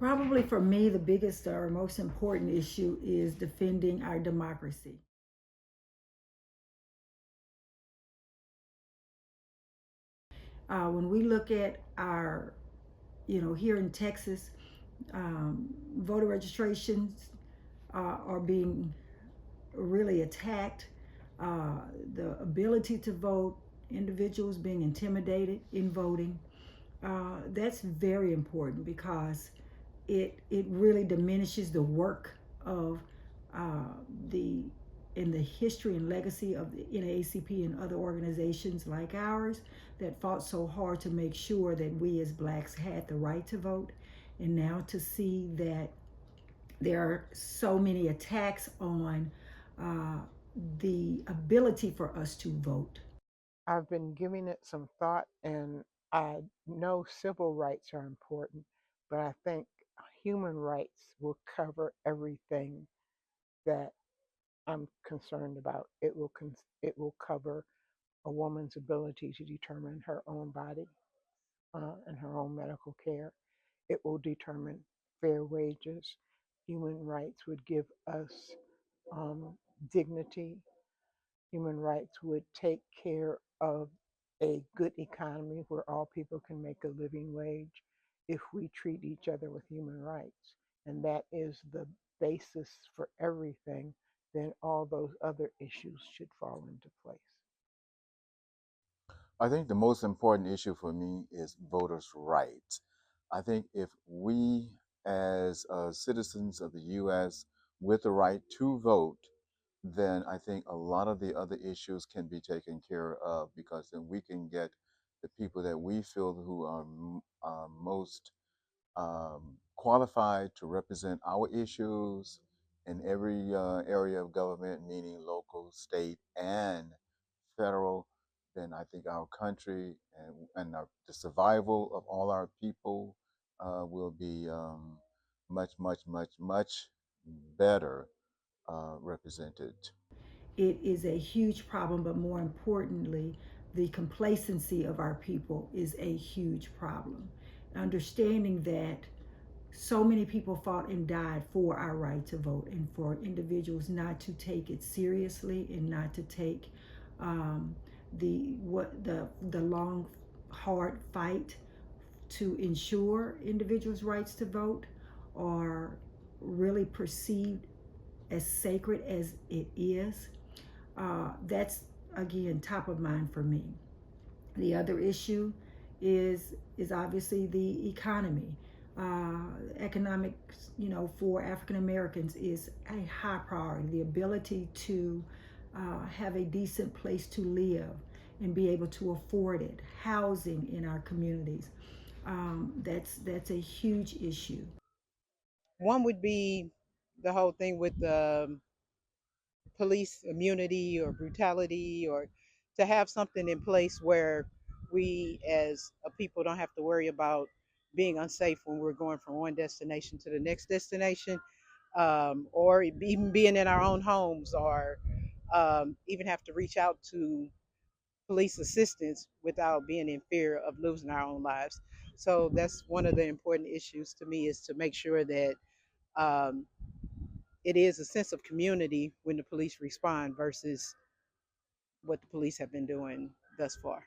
Probably for me, the biggest or most important issue is defending our democracy. When we look at our, here in Texas, voter registrations are being really attacked. The ability to vote, individuals being intimidated in voting, that's very important because it really diminishes the work of uh, the in the history and legacy of the NAACP and other organizations like ours that fought so hard to make sure that we as blacks had the right to vote. And now to see that there are so many attacks on uh, the ability for us to vote. I've been giving it some thought, and I know civil rights are important, but I think human rights will cover everything that I'm concerned about. It will cover a woman's ability to determine her own body and her own medical care. It will determine fair wages. Human rights would give us um, dignity. Human rights would take care of a good economy where all people can make a living wage if we treat each other with human rights. And that is the basis for everything. Then all those other issues should fall into place. I think the most important issue for me is voters' rights. I think if we, as citizens of the U.S. with the right to vote, then I think a lot of the other issues can be taken care of because then we can get the people that we feel who are most qualified to represent our issues in every area of government, meaning local, state, and federal, then I think our country and the survival of all our people will be much, much, much, much better represented. It is a huge problem, but more importantly, the complacency of our people is a huge problem. Understanding that so many people fought and died for our right to vote, and for individuals not to take it seriously and not to take um, the long hard fight to ensure individuals' rights to vote are really perceived as sacred as it is. That's again top of mind for me. The other issue is obviously the economy. Economics, for African Americans is a high priority. The ability to have a decent place to live and be able to afford it, housing in our communities. That's a huge issue. One would be the whole thing with police immunity or brutality, or to have something in place where we as a people don't have to worry about being unsafe when we're going from one destination to the next destination, or even being in our own homes, or even have to reach out to police assistance without being in fear of losing our own lives. So that's one of the important issues to me, is to make sure that um, it is a sense of community when the police respond versus what the police have been doing thus far.